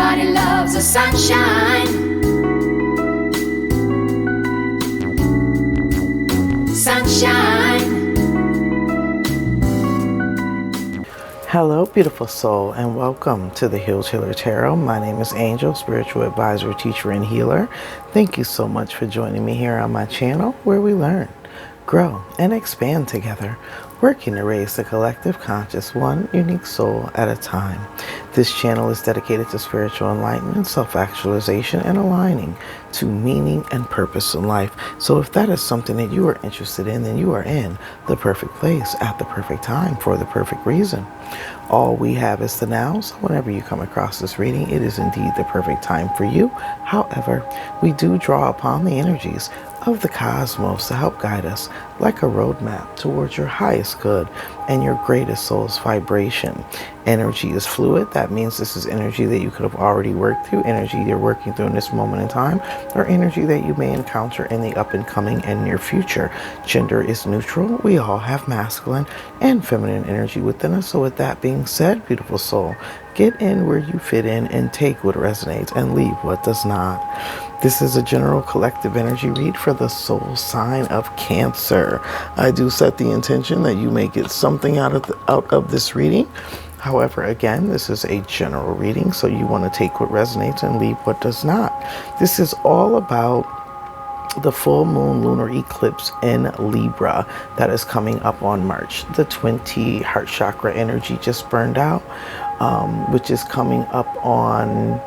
Everybody loves the sunshine. Sunshine. Hello, beautiful soul, and welcome to the Heal Healer Tarot. My name is Angel, spiritual advisor, teacher, and healer. Thank you so much for joining me here on my channel, where we learn, grow, and expand together, working to raise the collective conscious one unique soul at a time. This channel is dedicated to spiritual enlightenment, self-actualization, and aligning to meaning and purpose in life. So if that is something that you are interested in, then you are in the perfect place at the perfect time for the perfect reason. All we have is the now, so whenever you come across this reading, it is indeed the perfect time for you. However, we do draw upon the energies of the cosmos to help guide us like a roadmap towards your highest good and your greatest soul's vibration. Energy is fluid. That means this is energy that you could have already worked through, energy you're working through in this moment in time, or energy that you may encounter in the up and coming and near future. Gender is neutral. We all have masculine and feminine energy within us. So with that being said, beautiful soul, get in where you fit in and take what resonates and leave what does not. This is a general collective energy read for the soul sign of Cancer. I do set the intention that you may get something out of this reading. However, again, this is a general reading, so you want to take what resonates and leave what does not. This is all about the full moon lunar eclipse in Libra that is coming up on March the 20th. Heart chakra energy just burned out, which is coming up on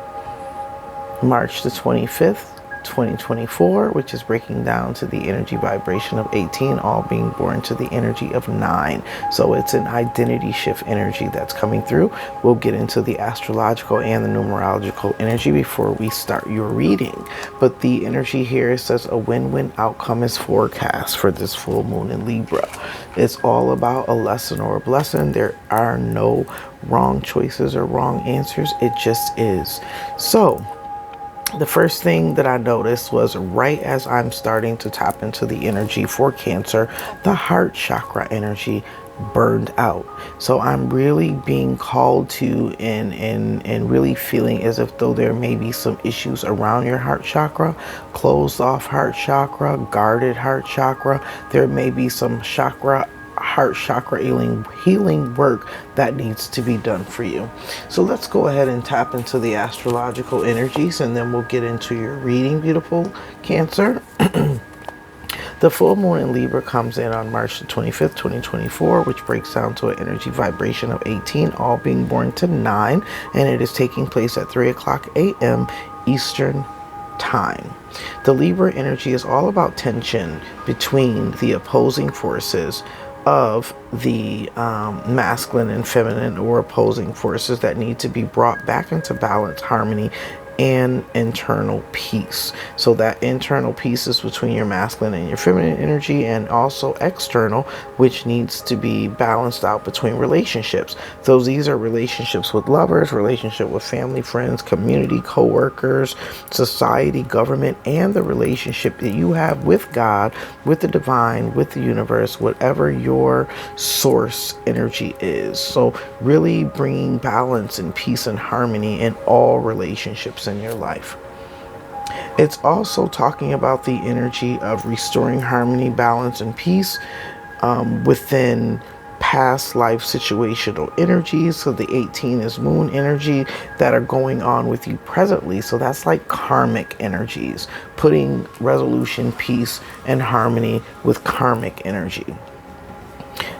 March the 25th, 2024, which is breaking down to the energy vibration of 18, all being born to the energy of 9. So it's an identity shift energy that's coming through. We'll get into the astrological and the numerological energy before we start your reading. But the energy here says a win-win outcome is forecast for this full moon in Libra. It's all about a lesson or a blessing. There are no wrong choices or wrong answers. It just is. So the first thing that I noticed was right as I'm starting to tap into the energy for Cancer, the heart chakra energy burned out. So I'm really being called to and really feeling as if though there may be some issues around your heart chakra, closed off heart chakra, guarded heart chakra. There may be some heart chakra healing work that needs to be done for you. So let's go ahead and tap into the astrological energies, and then we'll get into your reading, beautiful Cancer. The full moon in Libra comes in on March the 25th, 2024, which breaks down to an energy vibration of 18, all being born to 9, and it is taking place at 3 o'clock a.m. Eastern time. The Libra energy is all about tension between the opposing forces of the masculine and feminine, or opposing forces that need to be brought back into balance, harmony, and internal peace. So that internal peace is between your masculine and your feminine energy, and also external, which needs to be balanced out between relationships. So these are relationships with lovers, relationship with family, friends, community, co-workers, society, government, and the relationship that you have with God, with the divine, with the universe, whatever your source energy is. So really bringing balance and peace and harmony in all relationships in your life. It's also talking about the energy of restoring harmony, balance, and peace within past life situational energies. So the 18 is moon energy that are going on with you presently. So that's like karmic energies, putting resolution, peace, and harmony with karmic energy.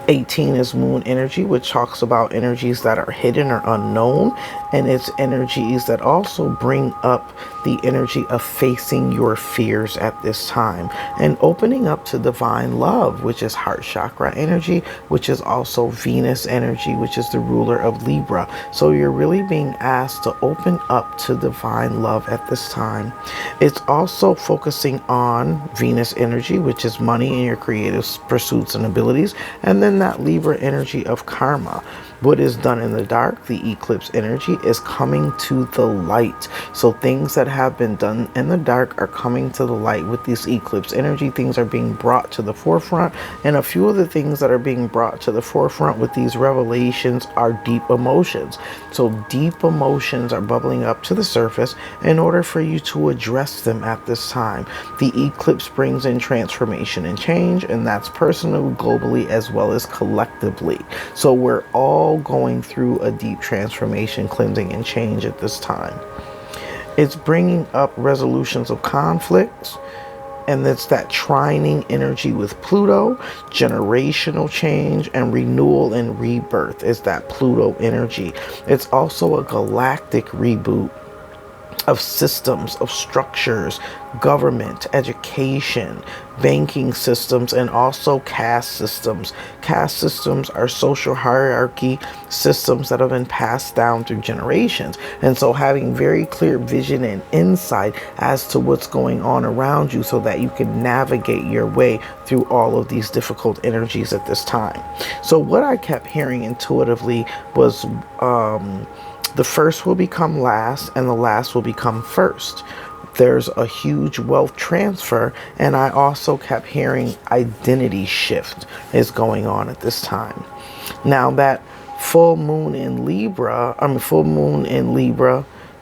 18 is moon energy, which talks about energies that are hidden or unknown, and it's energies that also bring up the energy of facing your fears at this time and opening up to divine love, which is heart chakra energy, which is also Venus energy, which is the ruler of Libra. So you're really being asked to open up to divine love at this time. It's also focusing on Venus energy, which is money and your creative pursuits and abilities, and then then that Libra energy of karma. What is done in the dark, the eclipse energy, is coming to the light. So things that have been done in the dark are coming to the light with this eclipse energy. Things are being brought to the forefront. And a few of the things that are being brought to the forefront with these revelations are deep emotions. So deep emotions are bubbling up to the surface in order for you to address them at this time. The eclipse brings in transformation and change, and that's personally, globally, as well as collectively. So we're all going through a deep transformation, cleansing, and change at this time. It's bringing up resolutions of conflicts, and it's that trining energy with Pluto. Generational change and renewal and rebirth is that Pluto energy. It's also a galactic reboot of systems, of structures, government, education, banking systems, and also caste systems. Caste systems are social hierarchy systems that have been passed down through generations. And so having very clear vision and insight as to what's going on around you so that you can navigate your way through all of these difficult energies at this time. So what I kept hearing intuitively was the first will become last, and the last will become first. There's a huge wealth transfer, and I also kept hearing identity shift is going on at this time. Now that full moon in Libra,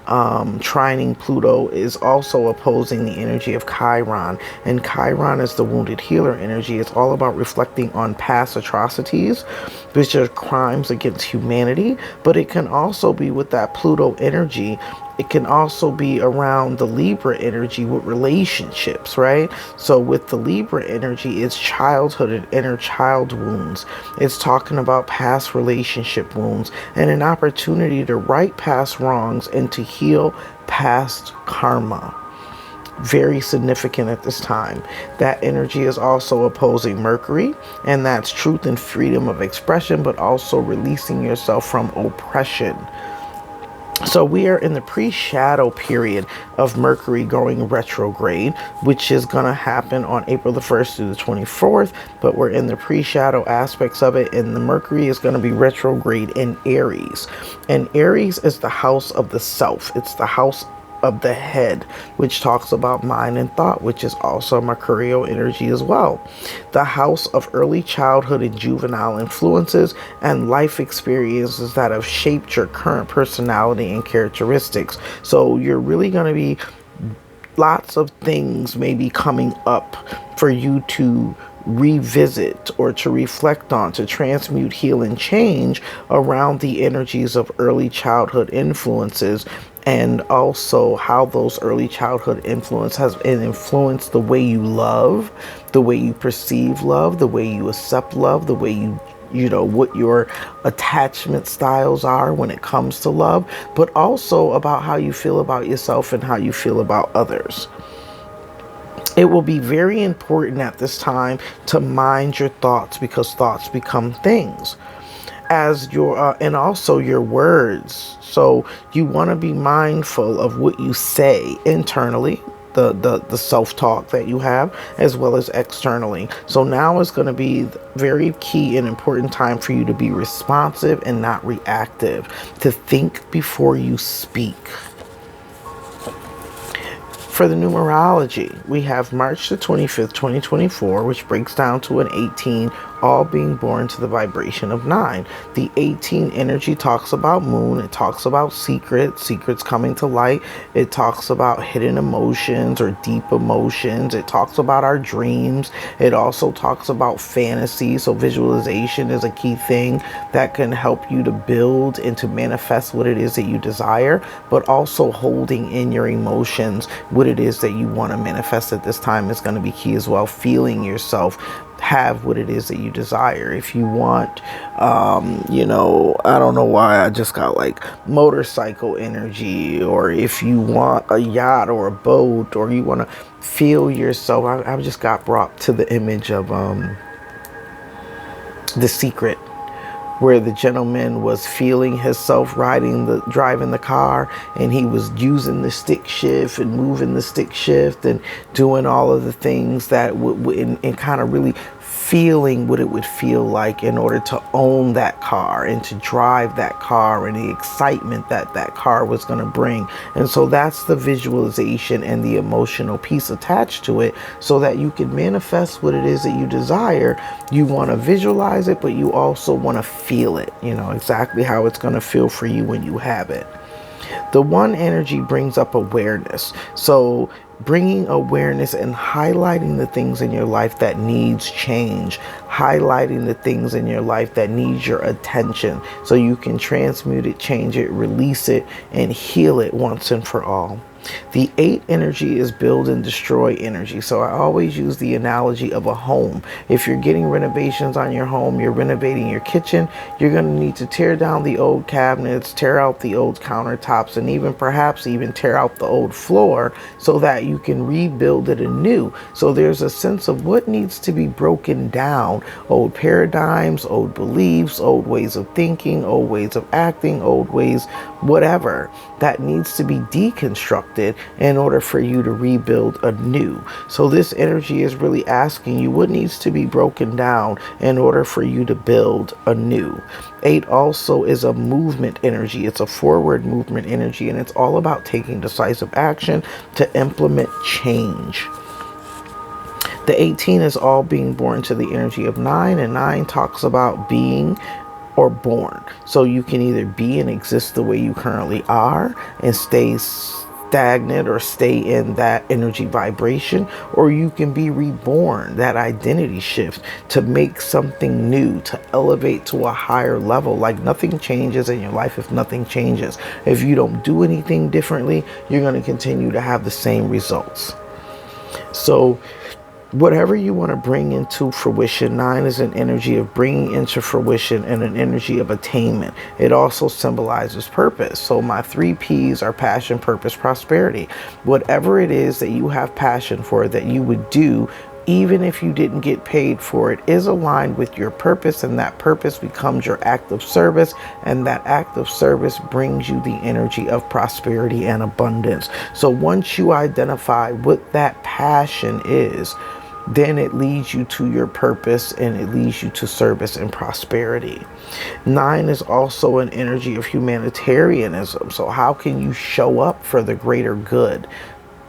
trining Pluto is also opposing the energy of Chiron, and Chiron is the wounded healer energy. It's all about reflecting on past atrocities, which are crimes against humanity, but it can also be with that Pluto energy. It can also be around the Libra energy with relationships, right? So with the Libra energy, it's childhood and inner child wounds. It's talking about past relationship wounds and an opportunity to right past wrongs and to heal past karma. Very significant at this time. That energy is also opposing Mercury, and that's truth and freedom of expression, but also releasing yourself from oppression. So we are in the pre-shadow period of Mercury going retrograde, which is going to happen on April the 1st through the 24th, but we're in the pre-shadow aspects of it, and the Mercury is going to be retrograde in Aries. And Aries is the house of the self. It's the house of the head, which talks about mind and thought, which is also Mercurial energy as well. The house of early childhood and juvenile influences and life experiences that have shaped your current personality and characteristics. So you're really going to be lots of things maybe coming up for you to revisit or to reflect on, to transmute, heal, and change around the energies of early childhood influences, and also how those early childhood influence has influenced the way you love, the way you perceive love, the way you accept love, the way you know, what your attachment styles are when it comes to love, but also about how you feel about yourself and how you feel about others. It will be very important at this time to mind your thoughts, because thoughts become things. As your and also your words. So you want to be mindful of what you say internally, the self-talk that you have, as well as externally. So now is going to be very key and important time for you to be responsive and not reactive, to think before you speak. For the numerology, we have March the 25th, 2024, which breaks down to an 18, all being born to the vibration of 9. The 18 energy talks about moon. It talks about secrets coming to light. It talks about hidden emotions or deep emotions. It talks about our dreams. It also talks about fantasy. So visualization is a key thing that can help you to build and to manifest what it is that you desire, but also holding in your emotions. What it is that you want to manifest at this time is going to be key as well. Feeling yourself have what it is that you desire. If you want, you know, I don't know why I just got like motorcycle energy, or if you want a yacht or a boat, or you want to feel yourself. I just got brought to the image of The Secret, where the gentleman was feeling himself driving the car, and he was using the stick shift and moving the stick shift and doing all of the things that would and kind of really feeling what it would feel like in order to own that car and to drive that car, and the excitement that that car was going to bring. And so that's the visualization and the emotional piece attached to it, so that you can manifest what it is that you desire. You want to visualize it, but you also want to feel it, you know, exactly how it's going to feel for you when you have it. The one energy brings up awareness. So bringing awareness and highlighting the things in your life that needs change, highlighting the things in your life that needs your attention, so you can transmute it, change it, release it, and heal it once and for all. The 8 energy is build and destroy energy. So I always use the analogy of a home. If you're getting renovations on your home, you're renovating your kitchen, you're going to need to tear down the old cabinets, tear out the old countertops, and even perhaps even tear out the old floor, so that you can rebuild it anew. So there's a sense of what needs to be broken down: old paradigms, old beliefs, old ways of thinking, old ways of acting, old ways, whatever, that needs to be deconstructed in order for you to rebuild anew. So this energy is really asking you what needs to be broken down in order for you to build anew. 8 also is a movement energy. It's a forward movement energy, and it's all about taking decisive action to implement change. The 18 is all being born to the energy of 9, and 9 talks about being or born. So you can either be and exist the way you currently are and stay stagnant or stay in that energy vibration, or you can be reborn, that identity shift, to make something new, to elevate to a higher level. Like, nothing changes in your life if nothing changes. If you don't do anything differently, you're going to continue to have the same results. So whatever you want to bring into fruition, 9 is an energy of bringing into fruition and an energy of attainment. It also symbolizes purpose. So my 3 P's are passion, purpose, prosperity. Whatever it is that you have passion for, that you would do, even if you didn't get paid for it, is aligned with your purpose, and that purpose becomes your act of service, and that act of service brings you the energy of prosperity and abundance. So once you identify what that passion is, then it leads you to your purpose, and it leads you to service and prosperity. 9 is also an energy of humanitarianism. So how can you show up for the greater good,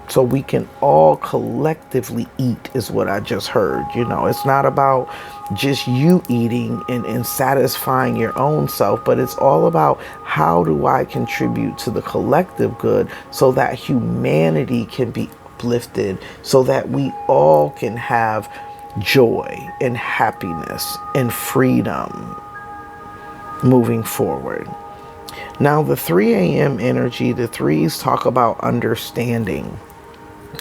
so we can all collectively eat, is what I just heard. You know, it's not about just you eating and satisfying your own self, but it's all about how do I contribute to the collective good, so that humanity can be uplifted, so that we all can have joy and happiness and freedom moving forward. Now, the 3 a.m. energy, the 3s talk about understanding.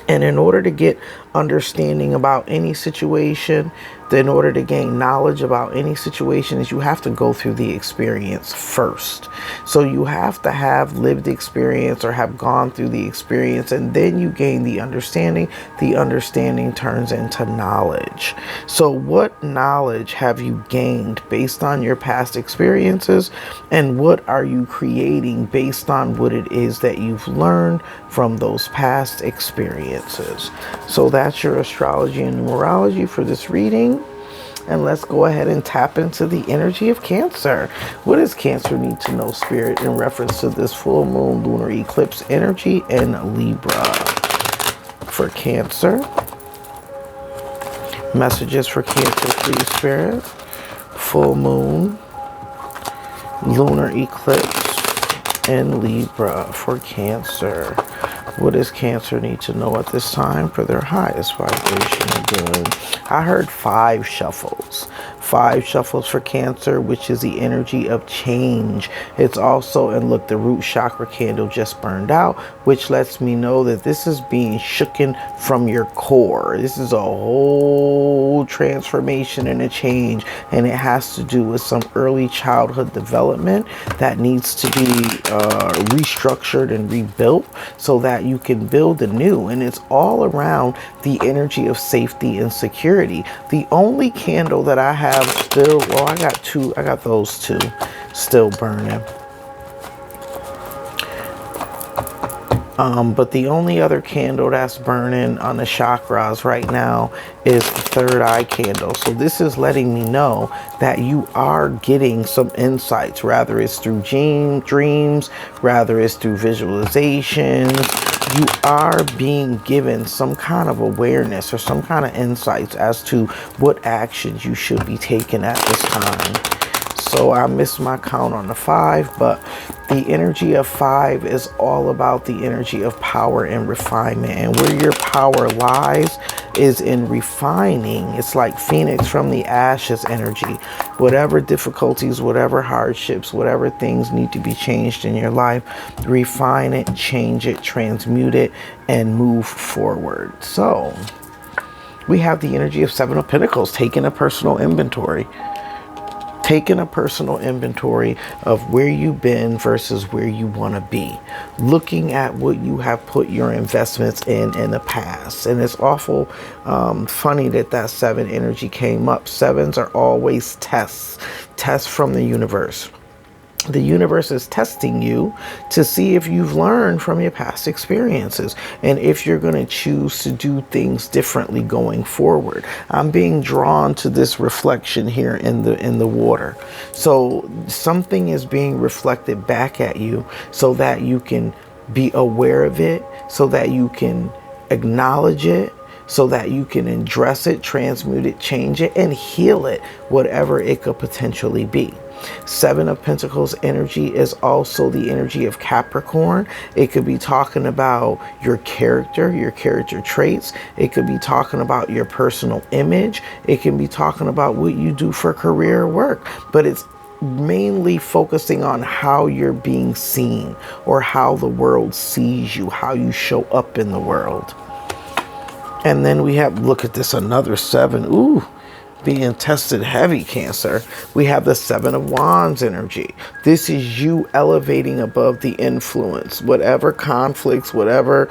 And in order to get understanding about any situation, in order to gain knowledge about any situation, is you have to go through the experience first. So you have to have lived experience or have gone through the experience, and then you gain the understanding. The understanding turns into knowledge. So what knowledge have you gained based on your past experiences, and what are you creating based on what it is that you've learned from those past experiences? So that's your astrology and numerology for this reading. And let's go ahead and tap into the energy of Cancer. What does Cancer need to know, Spirit, in reference to this full moon lunar eclipse energy in Libra? For Cancer, messages for Cancer, please, Spirit. Full moon lunar eclipse in Libra for Cancer. What does Cancer need to know at this time for their highest vibrational good? I heard 5 shuffles. 5 shuffles for Cancer, which is the energy of change. It's also, and look, the root chakra candle just burned out, which lets me know that this is being shooken from your core. This is a whole transformation and a change, and it has to do with some early childhood development that needs to be restructured and rebuilt, so that you can build anew. And it's all around the energy of safety and security. The only candle that I have still, well, I got those 2 still burning. But the only other candle that's burning on the chakras right now is the third eye candle. So this is letting me know that you are getting some insights, rather it's through dreams, rather it's through visualizations. You are being given some kind of awareness or some kind of insights as to what actions you should be taking at this time. So I missed my count on the 5, but the energy of 5 is all about the energy of power and refinement. And where your power lies is in refining. It's like Phoenix from the ashes energy. Whatever difficulties, whatever hardships, whatever things need to be changed in your life, refine it, change it, transmute it, and move forward. So we have the energy of 7 of Pentacles, taking a personal inventory. Taking a personal inventory of where you've been versus where you want to be. Looking at what you have put your investments in the past. And it's awful funny that 7 energy came up. 7s are always tests from the universe. The universe is testing you to see if you've learned from your past experiences and if you're going to choose to do things differently going forward. I'm being drawn to this reflection here in the water. So something is being reflected back at you so that you can be aware of it, so that you can acknowledge it, so that you can address it, transmute it, change it, and heal it, whatever it could potentially be. 7 of Pentacles energy is also the energy of Capricorn. It could be talking about your character traits. It could be talking about your personal image. It can be talking about what you do for career or work. But it's mainly focusing on how you're being seen or how the world sees you, how you show up in the world. And then we have, look at this, another 7. Ooh. Being tested heavy, Cancer. We have the 7 of Wands energy. This is you elevating above the influence. Whatever conflicts, whatever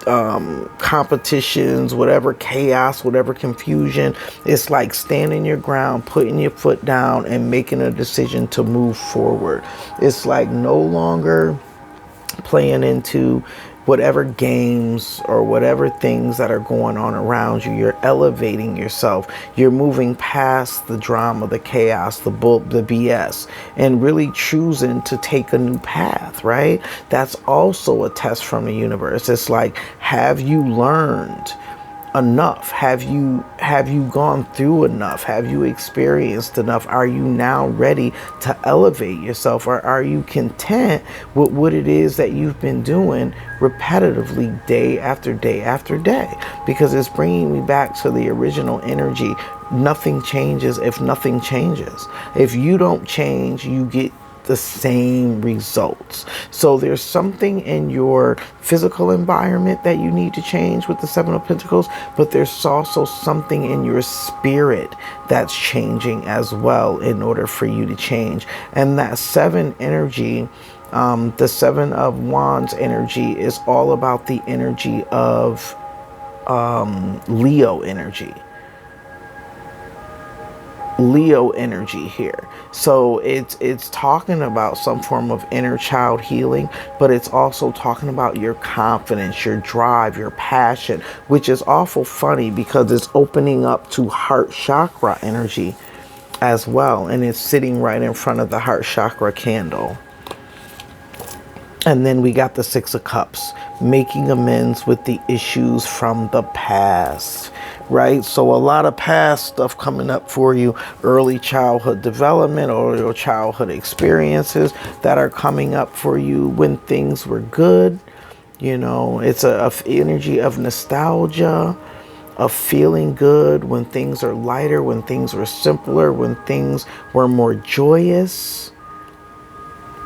competitions, whatever chaos, whatever confusion, it's like standing your ground, putting your foot down, and making a decision to move forward. It's like no longer playing into whatever games or whatever things that are going on around you. You're elevating yourself. You're moving past the drama, the chaos, the BS, and really choosing to take a new path, right? That's also a test from the universe. It's like, have you learned enough? Have you gone through enough? Have you experienced enough? Are you now ready to elevate yourself, or are you content with what it is that you've been doing repetitively day after day after day? Because it's bringing me back to the original energy. Nothing changes if nothing changes. If you don't change, you get the same results. So there's something in your physical environment that you need to change with the 7 of Pentacles, but there's also something in your spirit that's changing as well in order for you to change. And that 7 energy, the 7 of Wands energy, is all about the energy of Leo energy. Leo energy here. So it's talking about some form of inner child healing, but it's also talking about your confidence, your drive, your passion, which is awful funny because it's opening up to heart chakra energy as well, and it's sitting right in front of the heart chakra candle. And then we got the 6 of Cups, making amends with the issues from the past, right? So a lot of past stuff coming up for you, early childhood development or your childhood experiences that are coming up for you when things were good. You know, it's a energy of nostalgia, of feeling good when things are lighter, when things were simpler, when things were more joyous.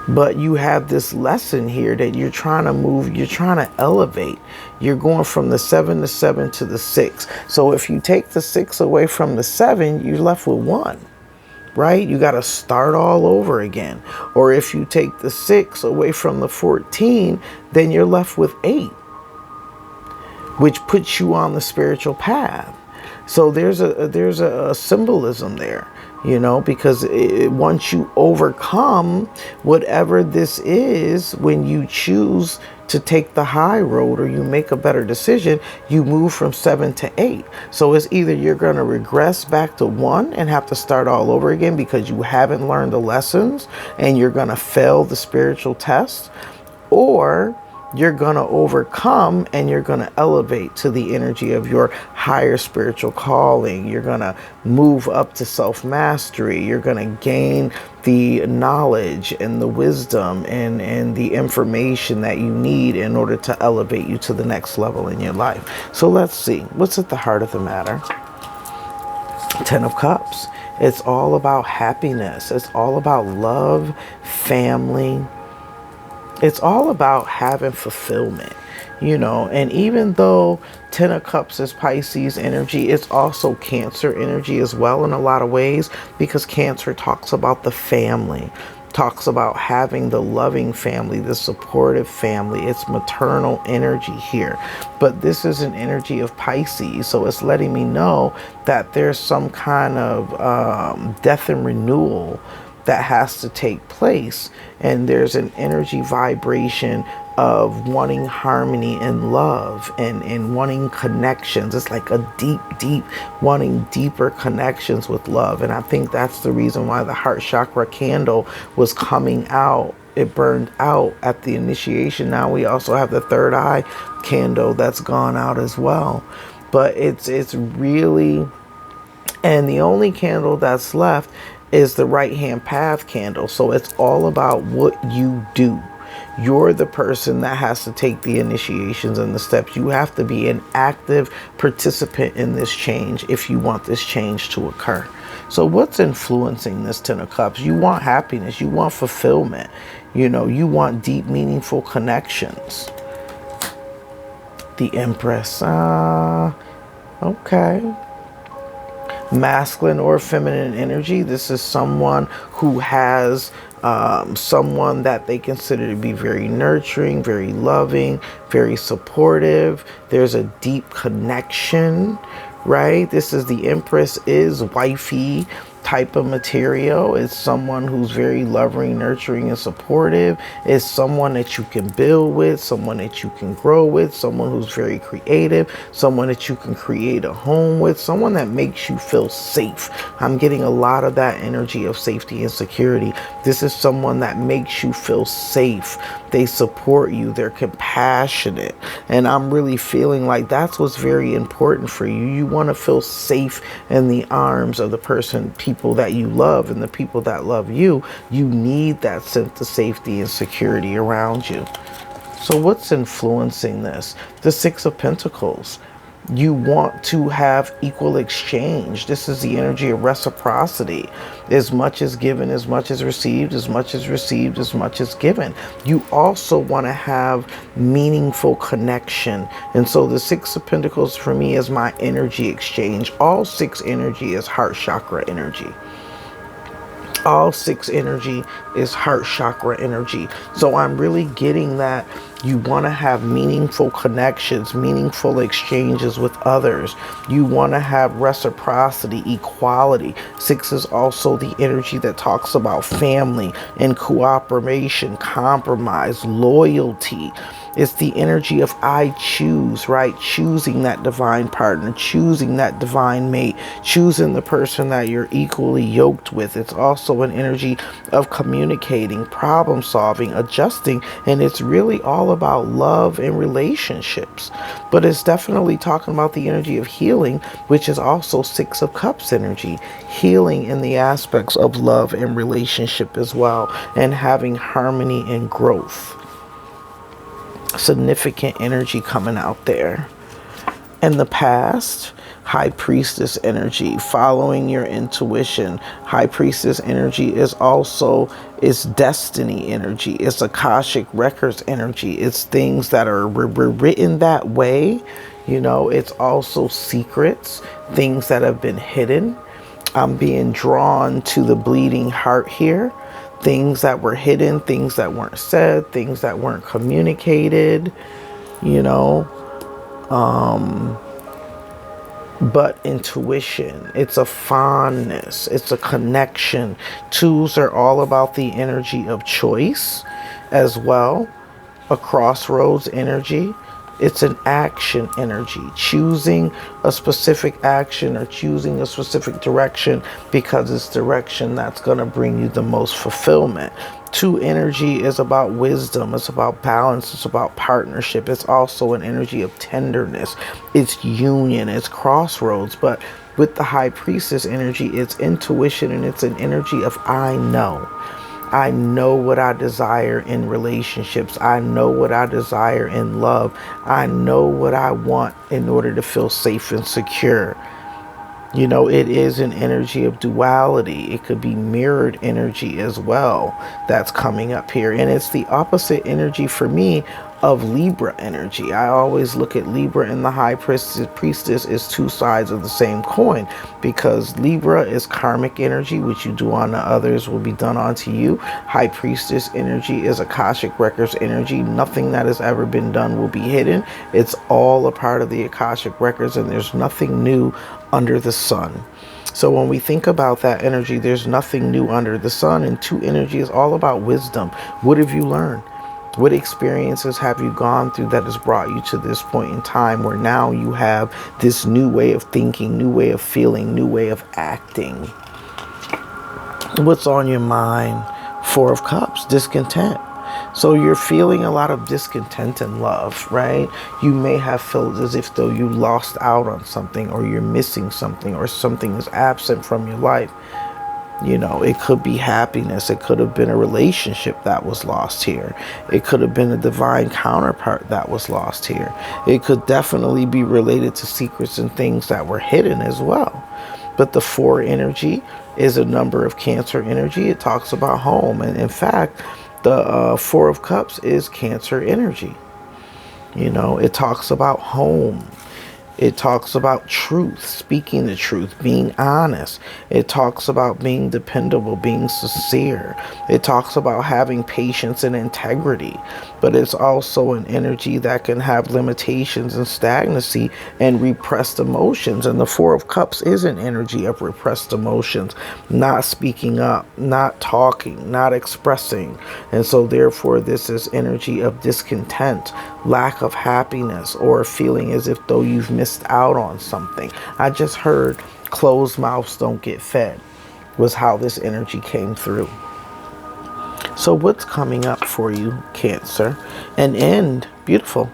But you have this lesson here that you're trying to move, you're trying to elevate. You're going from the 7 to 7 to the 6. So if you take the 6 away from the 7, you're left with 1, right? You got to start all over again. Or if you take the 6 away from the 14, then you're left with 8, which puts you on the spiritual path. So there's a symbolism there. because once you overcome whatever this is, when you choose to take the high road or you make a better decision, you move from 7 to 8. So it's either you're going to regress back to 1 and have to start all over again because you haven't learned the lessons and you're going to fail the spiritual test, or you're going to overcome and you're going to elevate to the energy of your higher spiritual calling. You're going to move up to self-mastery. You're going to gain the knowledge and the wisdom and the information that you need in order to elevate you to the next level in your life. So let's see. What's at the heart of the matter? 10 of Cups. It's all about happiness. It's all about love, family. It's all about having fulfillment, and even though 10 of Cups is Pisces energy, it's also Cancer energy as well in a lot of ways, because Cancer talks about the family, talks about having the loving family, the supportive family. It's maternal energy here. But this is an energy of Pisces, so it's letting me know that there's some kind of death and renewal that has to take place, and there's an energy vibration of wanting harmony and love and wanting connections. It's like a deep wanting deeper connections with love. And I think that's the reason why the heart chakra candle was coming out. It burned out at the initiation. Now we also have the third eye candle that's gone out as well. But it's really, and the only candle that's left is the right hand path candle. So it's all about what you do. You're the person that has to take the initiations and the steps. You have to be an active participant in this change if you want this change to occur. So what's influencing this 10 of Cups? You want happiness. You want fulfillment. You want deep, meaningful connections. The Empress. Okay. Masculine or feminine energy. This is someone who has someone that they consider to be very nurturing, very loving, very supportive. There's a deep connection, right? This is the Empress is wifey type of material. It's someone who's very loving, nurturing, and supportive. It's someone that you can build with, someone that you can grow with, someone who's very creative, someone that you can create a home with, someone that makes you feel safe. I'm getting a lot of that energy of safety and security. This is someone that makes you feel safe. They support you. They're compassionate. And I'm really feeling like that's what's very important for you. You want to feel safe in the arms of the people that you love, and the people that love you. You need that sense of safety and security around you. So what's influencing this? The Six of Pentacles. You want to have equal exchange. This is the energy of reciprocity. As much as given, as much as received, as much as received, as much as given. You also want to have meaningful connection. And so the Six of Pentacles for me is my energy exchange. All 6 energy is heart chakra energy. All 6 energy is heart chakra energy. So I'm really getting that you want to have meaningful connections, meaningful exchanges with others. You want to have reciprocity, equality. 6 is also the energy that talks about family and cooperation, compromise, loyalty. It's the energy of I choose, right? Choosing that divine partner, choosing that divine mate, choosing the person that you're equally yoked with. It's also an energy of communicating, problem solving, adjusting, and it's really all about love and relationships. But it's definitely talking about the energy of healing, which is also 6 of Cups energy. Healing in the aspects of love and relationship as well, and having harmony and growth. Significant energy coming out there. In the past, High Priestess energy, following your intuition. High Priestess energy is also, it's destiny energy. It's Akashic Records energy. It's things that are written that way. It's also secrets, things that have been hidden. I'm being drawn to the bleeding heart here. Things that were hidden, things that weren't said, things that weren't communicated, but intuition. It's a fondness. It's a connection. Twos are all about the energy of choice as well. A crossroads energy. It's an action energy, choosing a specific action or choosing a specific direction because it's direction that's going to bring you the most fulfillment. Two energy is about wisdom. It's about balance. It's about partnership. It's also an energy of tenderness. It's union. It's crossroads. But with the high priestess energy, it's intuition, and it's an energy of I know. I know what I desire in relationships. I know what I desire in love. I know what I want in order to feel safe and secure. You know, it is an energy of duality. It could be mirrored energy as well that's coming up here. And it's the opposite energy for me of Libra energy. I always look at Libra and the high priestess as two sides of the same coin, because Libra is karmic energy, which you do unto others will be done unto you. High priestess energy is Akashic records energy. Nothing that has ever been done will be hidden. It's all a part of the Akashic records, and there's nothing new under the sun. So when we think about that energy, there's nothing new under the sun. And two energy is all about wisdom. What have you learned? What experiences have you gone through that has brought you to this point in time where now you have this new way of thinking, new way of feeling, new way of acting? What's on your mind? Four of Cups, discontent. So you're feeling a lot of discontent in love, right? You may have felt as if though you lost out on something, or you're missing something, or something is absent from your life. You know, it could be happiness. It could have been a relationship that was lost here. It could have been a divine counterpart that was lost here. It could definitely be related to secrets and things that were hidden as well. But the four energy is a number of Cancer energy. It talks about home. And in fact, the Four of Cups is Cancer energy. You know, it talks about home. It talks about truth, speaking the truth, being honest. It talks about being dependable, being sincere. It talks about having patience and integrity. But it's also an energy that can have limitations and stagnancy and repressed emotions. And the Four of Cups is an energy of repressed emotions, not speaking up, not talking, not expressing. And so therefore this is energy of discontent, lack of happiness, or feeling as if though you've missed out on something. I just heard closed mouths don't get fed was how this energy came through. So what's coming up for you, Cancer? An end, beautiful.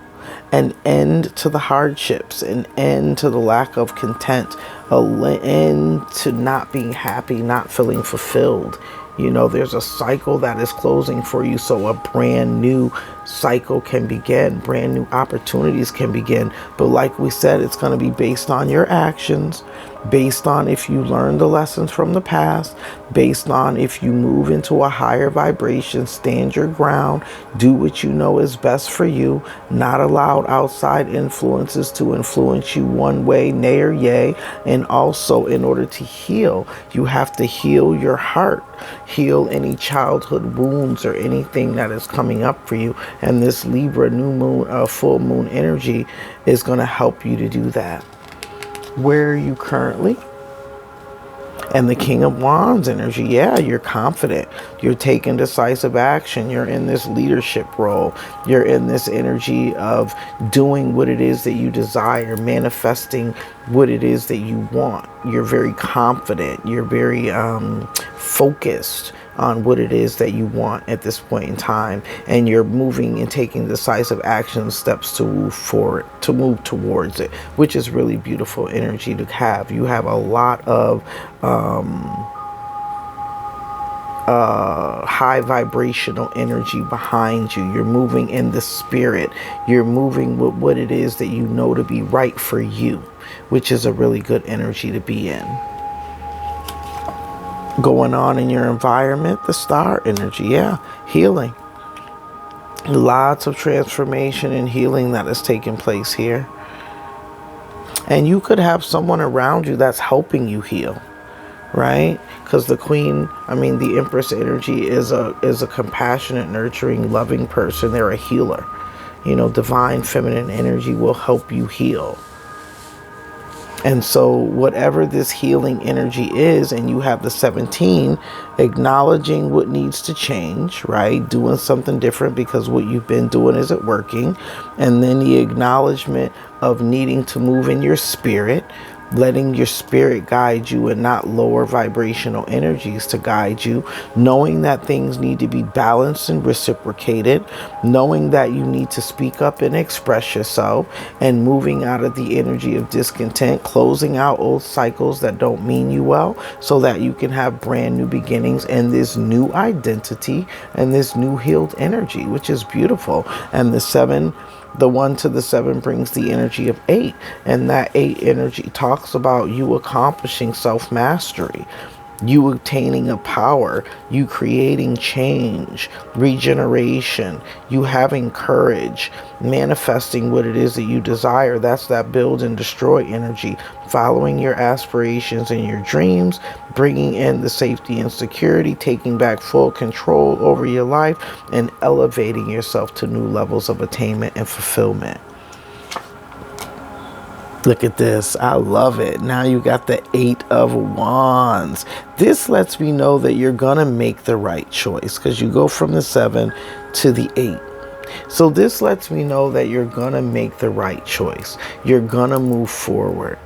An end to the hardships, an end to the lack of content, an end to not being happy, not feeling fulfilled. You know, there's a cycle that is closing for you, so a brand new cycle can begin, brand new opportunities can begin. But like we said, it's going to be based on your actions, based on if you learn the lessons from the past, based on if you move into a higher vibration, stand your ground, do what you know is best for you, not allow outside influences to influence you one way, nay or yay. And also, in order to heal, you have to heal your heart, heal any childhood wounds or anything that is coming up for you. And this Libra new moon, full moon energy is going to help you to do that. Where are you currently? And the King of Wands energy, yeah, you're confident. You're taking decisive action. You're in this leadership role. You're in this energy of doing what it is that you desire, manifesting what it is that you want. You're very confident. You're very focused on what it is that you want at this point in time. And you're moving and taking decisive action steps to move forward, to move towards it, which is really beautiful energy to have. You have a lot of high vibrational energy behind you. You're moving in the spirit. You're moving with what it is that you know to be right for you, which is a really good energy to be in. Going on in your environment, the star energy, yeah, healing. Lots of transformation and healing that is taking place here. And you could have someone around you that's helping you heal, right? Because the the Empress energy is a compassionate, nurturing, loving person. They're a healer. You know, divine feminine energy will help you heal. And so whatever this healing energy is, and you have the 17, acknowledging what needs to change, right? Doing something different because what you've been doing isn't working. And then the acknowledgement of needing to move in your spirit, letting your spirit guide you and not lower vibrational energies to guide you, knowing that things need to be balanced and reciprocated, knowing that you need to speak up and express yourself, and moving out of the energy of discontent, closing out old cycles that don't mean you well, so that you can have brand new beginnings and this new identity and this new healed energy, which is beautiful. And the 1 to the 7 brings the energy of 8. And that 8 energy talks about you accomplishing self-mastery, you attaining a power, you creating change, regeneration, you having courage, manifesting what it is that you desire. That's that build and destroy energy, following your aspirations and your dreams, bringing in the safety and security, taking back full control over your life, and elevating yourself to new levels of attainment and fulfillment. Look at this. I love it. Now you got the 8 of Wands. This lets me know that you're going to make the right choice, because you go from the 7 to the 8. So this lets me know that you're going to make the right choice. You're going to move forward.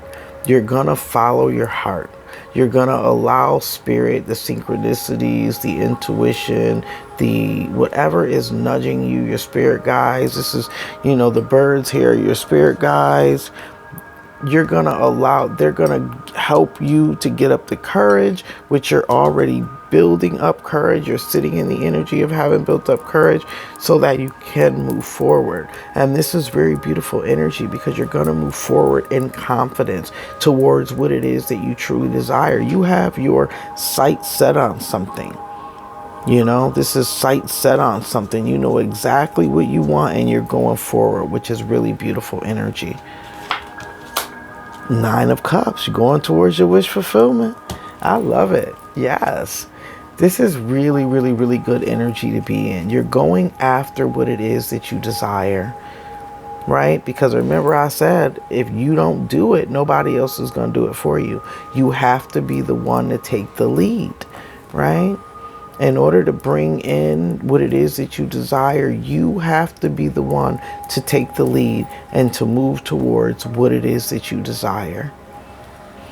You're going to follow your heart. You're going to allow spirit, the synchronicities, the intuition, the whatever is nudging you, your spirit guides. This is, the birds here, your spirit guides. You're going to allow, they're going to help you to get up the courage, which you're already building up courage. You're sitting in the energy of having built up courage so that you can move forward. And this is very beautiful energy, because you're going to move forward in confidence towards what it is that you truly desire. You have your sight set on something. This is sight set on something. You know exactly what you want, and you're going forward, which is really beautiful energy. 9 of Cups, you're going towards your wish fulfillment. I love it. Yes. This is really, really, really good energy to be in. You're going after what it is that you desire, right? Because remember I said, if you don't do it, nobody else is going to do it for you. You have to be the one to take the lead, right? In order to bring in what it is that you desire, you have to be the one to take the lead and to move towards what it is that you desire.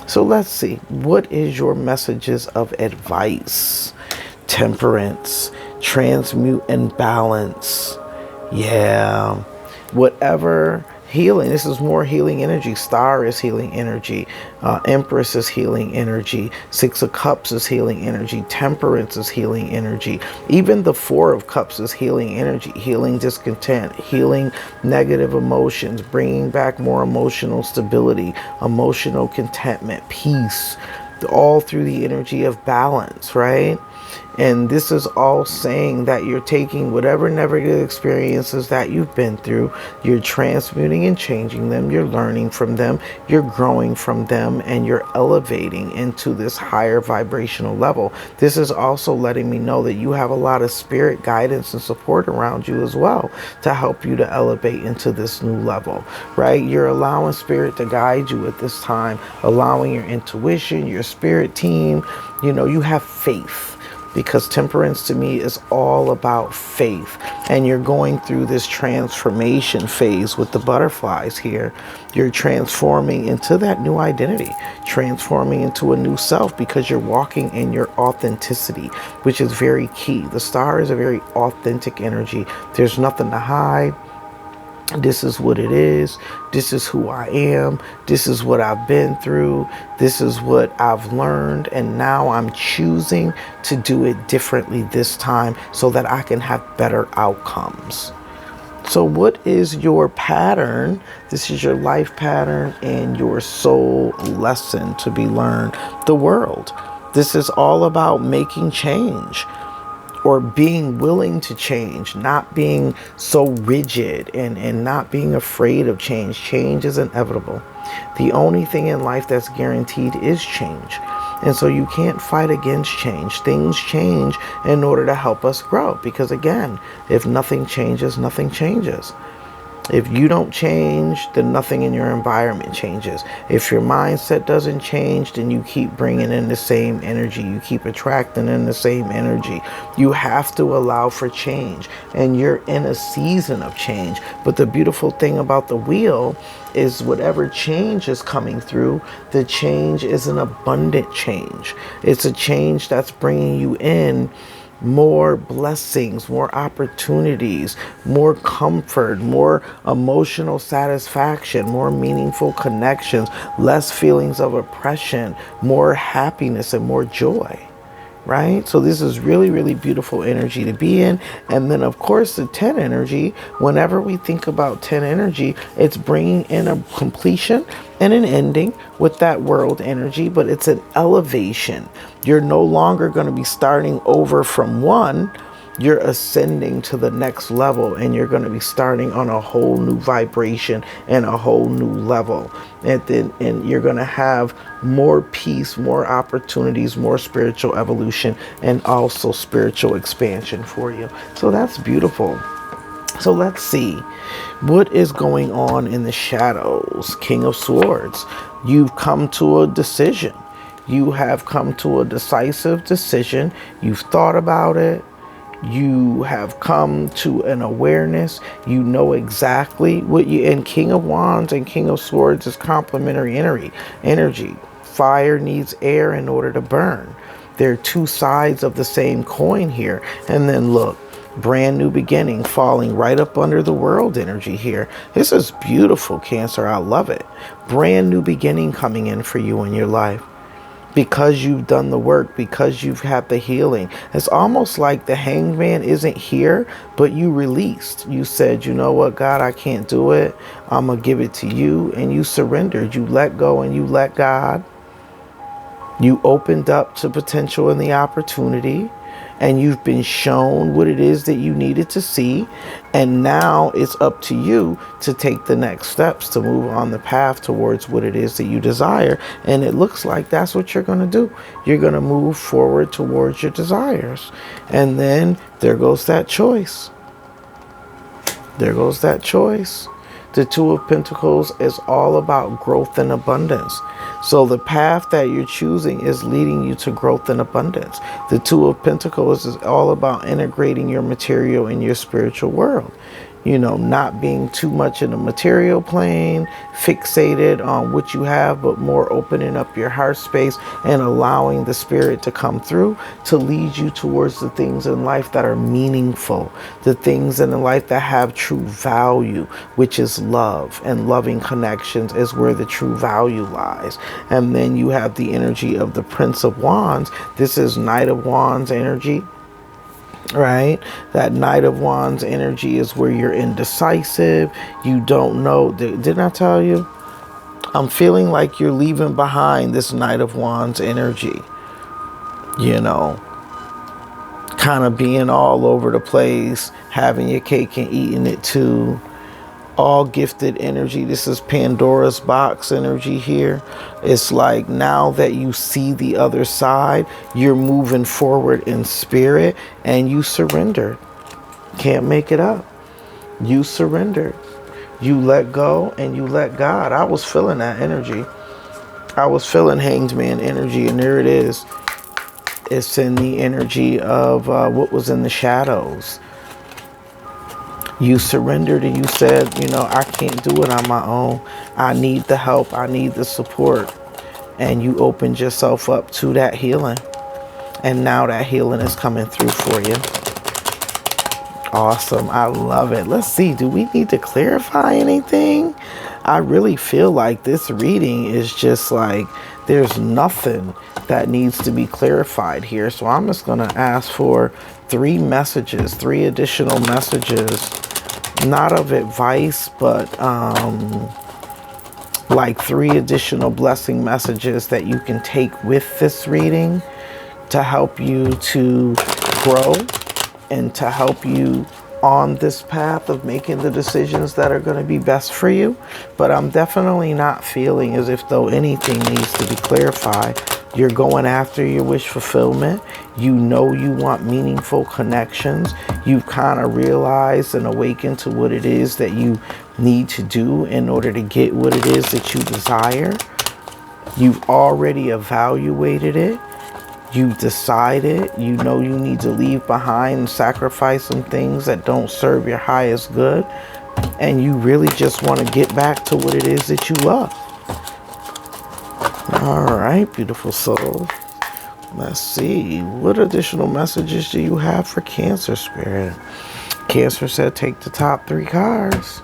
So let's see. What is your messages of advice? Temperance, transmute and balance. Yeah. Whatever healing. This is more healing energy. Star is healing energy. Empress is healing energy. 6 of Cups is healing energy. Temperance is healing energy. Even the 4 of Cups is healing energy. Healing discontent. Healing negative emotions. Bringing back more emotional stability. Emotional contentment. Peace. All through the energy of balance, right? And this is all saying that you're taking whatever negative experiences that you've been through, you're transmuting and changing them, you're learning from them, you're growing from them, and you're elevating into this higher vibrational level. This is also letting me know that you have a lot of spirit guidance and support around you as well to help you to elevate into this new level, right? You're allowing spirit to guide you at this time, allowing your intuition, your spirit team, you have faith. Because temperance to me is all about faith. And you're going through this transformation phase with the butterflies here. You're transforming into that new identity, transforming into a new self, because you're walking in your authenticity, which is very key. The star is a very authentic energy. There's nothing to hide. This is what it is. This is who I am. This is what I've been through. This is what I've learned. And now I'm choosing to do it differently this time so that I can have better outcomes. So what is your pattern? This is your life pattern and your soul lesson to be learned. The world. This is all about making change, or being willing to change, not being so rigid and not being afraid of change. Change is inevitable. The only thing in life that's guaranteed is change. And so you can't fight against change. Things change in order to help us grow. Because again, if nothing changes, nothing changes. If you don't change, then nothing in your environment changes. If your mindset doesn't change, then you keep bringing in the same energy. You keep attracting in the same energy. You have to allow for change. And you're in a season of change. But the beautiful thing about the wheel is whatever change is coming through, the change is an abundant change. It's a change that's bringing you in more blessings, more opportunities, more comfort, more emotional satisfaction, more meaningful connections, less feelings of oppression, more happiness and more joy. Right? So this is really, really beautiful energy to be in. And then, of course, the 10 energy, whenever we think about 10 energy, it's bringing in a completion and an ending with that world energy, but it's an elevation. You're no longer going to be starting over from one. You're ascending to the next level, and you're going to be starting on a whole new vibration and a whole new level. And you're going to have more peace, more opportunities, more spiritual evolution, and also spiritual expansion for you. So that's beautiful. So let's see what is going on in the shadows. King of Swords, you've come to a decision. You have come to a decisive decision. You've thought about it. You have come to an awareness. You know exactly what you, and King of Wands and King of Swords is complementary energy. Fire needs air in order to burn. They're two sides of the same coin here. And then look, brand new beginning falling right up under the world energy here. This is beautiful, Cancer. I love it. Brand new beginning coming in for you in your life. Because you've done the work, because you've had the healing. It's almost like the hangman isn't here, but you released. You said, you know what, God, I can't do it. I'm going to give it to you. And you surrendered. You let go and you let God. You opened up to potential and the opportunity. And you've been shown what it is that you needed to see. And now it's up to you to take the next steps to move on the path towards what it is that you desire. And it looks like that's what you're going to do. You're going to move forward towards your desires. And then there goes that choice. There goes that choice. The Two of Pentacles is all about growth and abundance. So the path that you're choosing is leading you to growth and abundance. The Two of Pentacles is all about integrating your material in your spiritual world. You know, not being too much in a material plane, fixated on what you have, but more opening up your heart space and allowing the spirit to come through to lead you towards the things in life that are meaningful, the things in life that have true value, which is love, and loving connections is where the true value lies. And then you have the energy of the Prince of Wands. This is Knight of Wands energy. Right? That Knight of Wands energy is where you're indecisive. You don't know. Didn't I tell you? I'm feeling like you're leaving behind this Knight of Wands energy. You know, kind of being all over the place, having your cake and eating it too. All gifted energy. This is Pandora's box energy here. It's like now that you see the other side, you're moving forward in spirit and you surrendered. Can't make it up. You surrendered. You let go and you let God. I was feeling that energy. I was feeling Hanged Man energy, and there it is. It's in the energy of what was in the shadows. You surrendered and you said, you know, I can't do it on my own. I need the help. I need the support. And you opened yourself up to that healing. And now that healing is coming through for you. Awesome. I love it. Let's see. Do we need to clarify anything? I really feel like this reading is just like there's nothing that needs to be clarified here. So I'm just going to ask for 3 messages, 3 additional messages. Not of advice, but like 3 additional blessing messages that you can take with this reading to help you to grow and to help you on this path of making the decisions that are going to be best for you. But I'm definitely not feeling as if though anything needs to be clarified. You're going after your wish fulfillment. You know you want meaningful connections. You've kind of realized and awakened to what it is that you need to do in order to get what it is that you desire. You've already evaluated it. You've decided, you know you need to leave behind and sacrifice some things that don't serve your highest good. And you really just want to get back to what it is that you love. All right, beautiful soul. Let's see. What additional messages do you have for Cancer Spirit? Cancer said take the top 3 cards.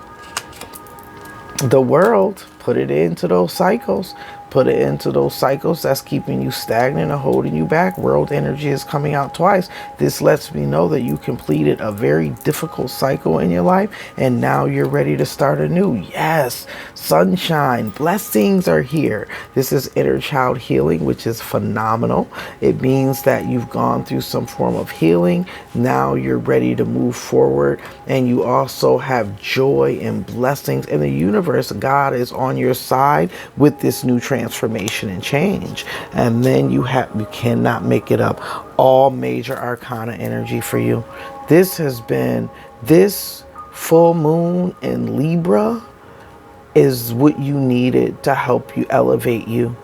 The world, put it into those cycles. Put it into those cycles that's keeping you stagnant or holding you back. World energy is coming out twice. This lets me know that you completed a very difficult cycle in your life and now you're ready to start anew. Yes, sunshine, blessings are here. This is inner child healing, which is phenomenal. It means that you've gone through some form of healing. Now you're ready to move forward, and you also have joy and blessings in the universe. God is on your side with this new transformation and change. And then you cannot make it up. All major arcana energy for you. This has been, this full moon in Libra is what you needed to help you elevate you,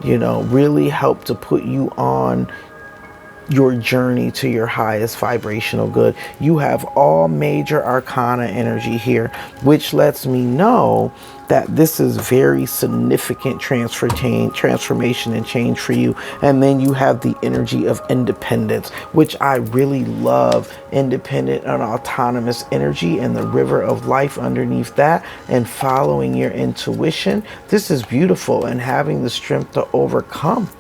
really help to put you on your journey to your highest vibrational good. You have all major arcana energy here, which lets me know that this is very significant transformation and change for you. And then you have the energy of independence, which I really love. Independent and autonomous energy and the river of life underneath that, and following your intuition. This is beautiful, and having the strength to overcome,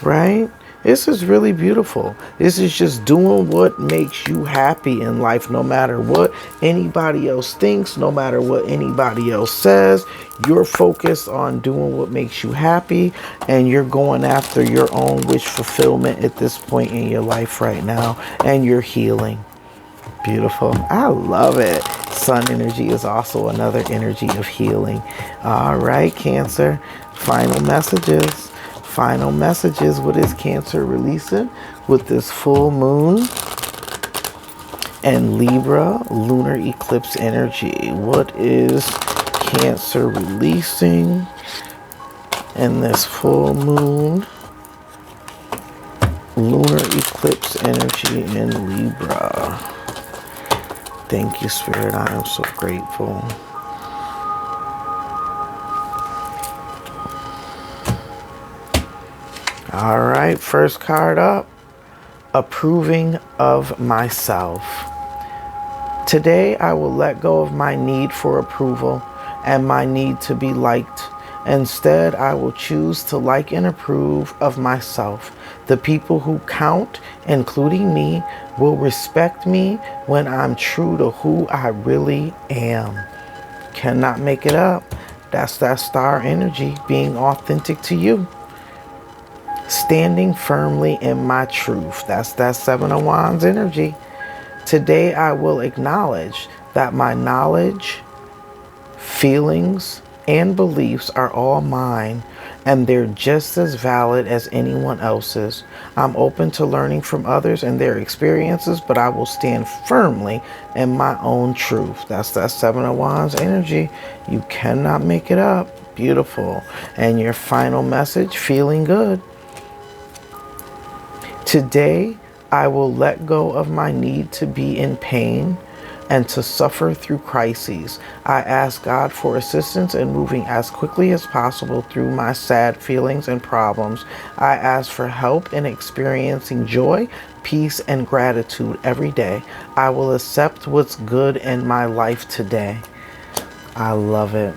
right? This is really beautiful. This is just doing what makes you happy in life, no matter what anybody else thinks, no matter what anybody else says. You're focused on doing what makes you happy, and you're going after your own wish fulfillment at this point in your life right now, and you're healing. Beautiful. I love it. Sun energy is also another energy of healing. All right, Cancer. Final messages. Final messages. What is Cancer releasing with this full moon and Libra lunar eclipse energy? What is Cancer releasing in this full moon lunar eclipse energy in Libra? Thank you, Spirit. I am so grateful. All right, first card up, approving of myself. Today, I will let go of my need for approval and my need to be liked. Instead, I will choose to like and approve of myself. The people who count, including me, will respect me when I'm true to who I really am. Cannot make it up. That's that star energy, being authentic to you. Standing firmly in my truth. That's that 7 of Wands energy. Today I will acknowledge that my knowledge, feelings, and beliefs are all mine, and they're just as valid as anyone else's. I'm open to learning from others and their experiences, but I will stand firmly in my own truth. That's that 7 of Wands energy. You cannot make it up. Beautiful. And your final message, feeling good. Today, I will let go of my need to be in pain and to suffer through crises. I ask God for assistance in moving as quickly as possible through my sad feelings and problems. I ask for help in experiencing joy, peace, and gratitude every day. I will accept what's good in my life today. I love it.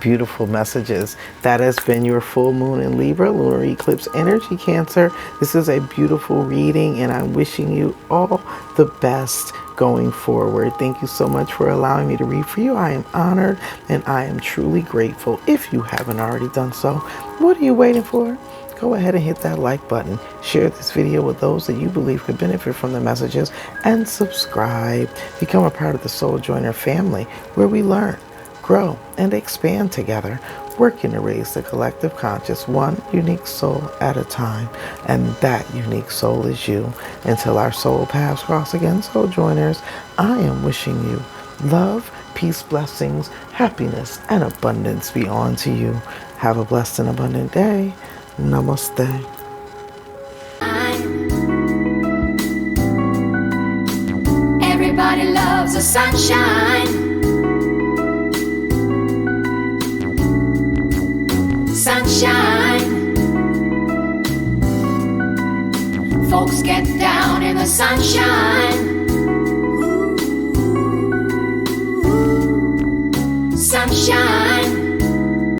Beautiful messages. That has been your full moon in Libra, lunar eclipse energy, Cancer. This is a beautiful reading, and I'm wishing you all the best going forward. Thank you so much for allowing me to read for you. I am honored and I am truly grateful. If you haven't already done so, what are you waiting for? Go ahead and hit that like button. Share this video with those that you believe could benefit from the messages, and subscribe. Become a part of the Soul Joyner family, where we learn, grow, and expand together. working to raise the collective conscious one unique soul at a time, and that unique soul is you. Until our soul paths cross again, soul joiners, I am wishing you love, peace, blessings, happiness, and abundance be on to you. Have a blessed and abundant day. Namaste. Everybody loves the sunshine. Sunshine. Folks get down in the sunshine.